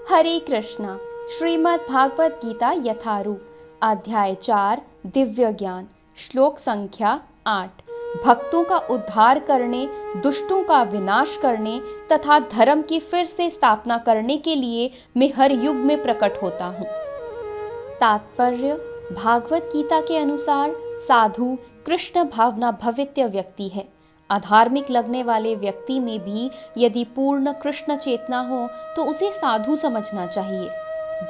हरे कृष्णा। श्रीमद् भागवत गीता यथारूप अध्याय 4 दिव्य ज्ञान श्लोक संख्या 8। भक्तों का उद्धार करने, दुष्टों का विनाश करने तथा धर्म की फिर से स्थापना करने के लिए मैं हर युग में प्रकट होता हूँ। तात्पर्य: भागवत गीता के अनुसार साधु कृष्ण भावना भवित्य व्यक्ति है। अधार्मिक लगने वाले व्यक्ति में भी यदि पूर्ण कृष्ण चेतना हो तो उसे साधु समझना चाहिए।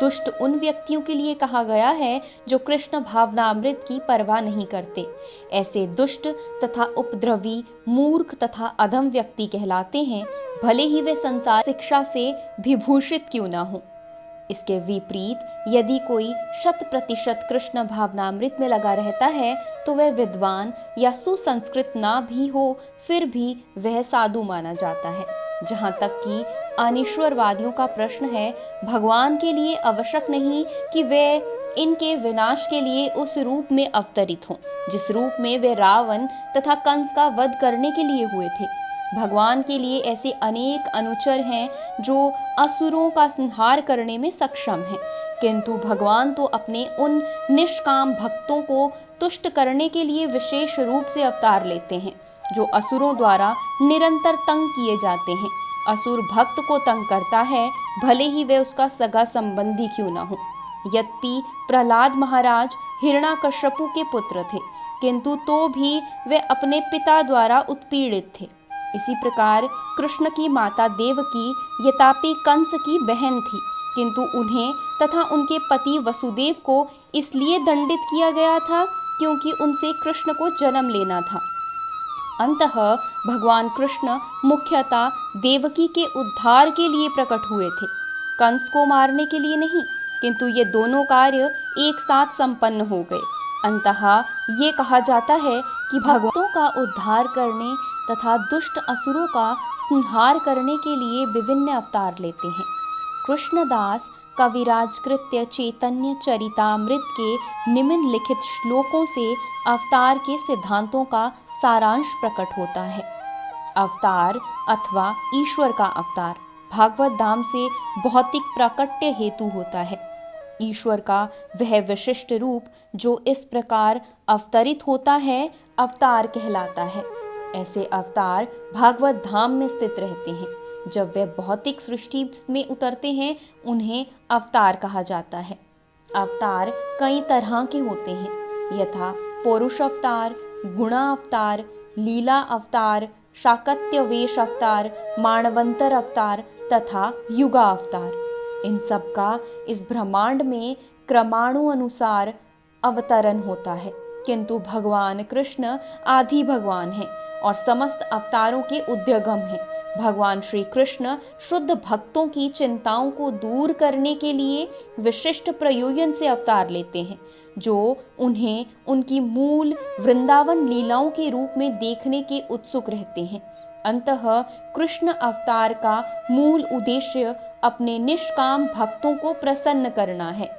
दुष्ट उन व्यक्तियों के लिए कहा गया है जो कृष्ण भावनामृत की परवाह नहीं करते। ऐसे दुष्ट तथा उपद्रवी, मूर्ख तथा अधम व्यक्ति कहलाते हैं, भले ही वे संसार शिक्षा से विभूषित क्यों ना हो। इसके विपरीत यदि कोई 100% कृष्ण भावनामृत में लगा रहता है तो वह विद्वान या सुसंस्कृत ना भी हो, फिर भी वह साधु माना जाता है। जहाँ तक कि अनीश्वरवादियों का प्रश्न है, भगवान के लिए आवश्यक नहीं कि वे इनके विनाश के लिए उस रूप में अवतरित हों जिस रूप में वे रावण तथा कंस का वध करने के लिए हुए थे। भगवान के लिए ऐसे अनेक अनुचर हैं जो असुरों का संहार करने में सक्षम हैं, किंतु भगवान तो अपने उन निष्काम भक्तों को तुष्ट करने के लिए विशेष रूप से अवतार लेते हैं जो असुरों द्वारा निरंतर तंग किए जाते हैं। असुर भक्त को तंग करता है, भले ही वे उसका सगा संबंधी क्यों न हो। यद्यपि प्रहलाद महाराज हिरण्याकश्यपु के पुत्र थे, किंतु तो भी वे अपने पिता द्वारा उत्पीड़ित थे। इसी प्रकार कृष्ण की माता देवकी यद्यपि कंस की बहन थी, किंतु उन्हें तथा उनके पति वसुदेव को इसलिए दंडित किया गया था क्योंकि उनसे कृष्ण को जन्म लेना था। अंततः भगवान कृष्ण मुख्यतः देवकी के उद्धार के लिए प्रकट हुए थे, कंस को मारने के लिए नहीं, किंतु ये दोनों कार्य एक साथ संपन्न हो गए। अंततः ये कहा जाता है कि भक्तों का उद्धार करने तथा दुष्ट असुरों का संहार करने के लिए विभिन्न अवतार लेते हैं। कृष्णदास कविराज कृत्य चैतन्य चरितामृत के निम्नलिखित श्लोकों से अवतार के सिद्धांतों का सारांश प्रकट होता है। अवतार अथवा ईश्वर का अवतार भागवत धाम से भौतिक प्राकट्य हेतु होता है। ईश्वर का वह विशिष्ट रूप जो इस प्रकार अवतरित होता है, अवतार कहलाता है। ऐसे अवतार भागवत धाम में स्थित रहते हैं। जब वे भौतिक सृष्टि में उतरते हैं, उन्हें अवतार कहा जाता है। अवतार कई तरह के होते हैं, यथा पौरुष अवतार, गुणा अवतार, लीला अवतार, शाकत्य वेश अवतार, मानवंतर अवतार तथा युगा अवतार। इन सब का इस ब्रह्मांड में क्रमानुसार अवतरण होता है, किंतु भगवान कृष्ण आदि भगवान हैं और समस्त अवतारों के उद्यगम हैं। भगवान श्री कृष्ण शुद्ध भक्तों की चिंताओं को दूर करने के लिए विशिष्ट प्रयोजन से अवतार लेते हैं, जो उन्हें उनकी मूल वृंदावन लीलाओं के रूप में देखने के उत्सुक रहते हैं। अंततः कृष्ण अवतार का मूल उद्देश्य अपने निष्काम भक्तों को प्रसन्न करना है।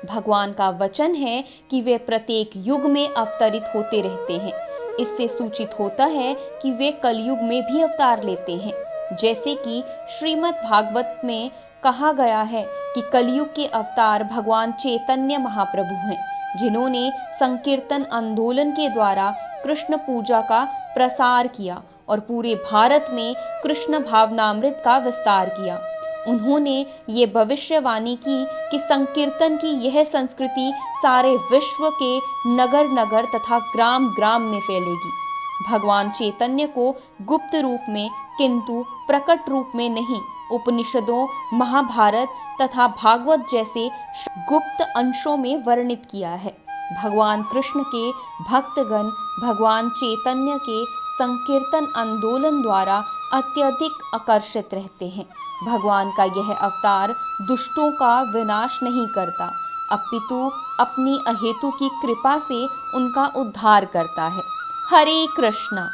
भगवान का वचन है कि वे प्रत्येक युग में अवतरित होते रहते हैं। इससे सूचित होता है कि वे कलयुग में भी अवतार लेते हैं। जैसे कि श्रीमद् भागवत में कहा गया है कि कलयुग के अवतार भगवान चैतन्य महाप्रभु हैं, जिन्होंने संकीर्तन आंदोलन के द्वारा कृष्ण पूजा का प्रसार किया और पूरे भारत में कृष्ण भावनामृत का विस्तार किया। उन्होंने ये भविष्यवाणी की कि संकीर्तन की यह संस्कृति सारे विश्व के नगर नगर तथा ग्राम ग्राम में फैलेगी। भगवान चैतन्य को गुप्त रूप में किंतु प्रकट रूप में नहीं, उपनिषदों, महाभारत तथा भागवत जैसे गुप्त अंशों में वर्णित किया है। भगवान कृष्ण के भक्तगण भगवान चैतन्य के संकीर्तन आंदोलन द्वारा अत्यधिक आकर्षित रहते हैं। भगवान का यह अवतार दुष्टों का विनाश नहीं करता, अपितु अपनी अहेतु की कृपा से उनका उद्धार करता है। हरे कृष्णा।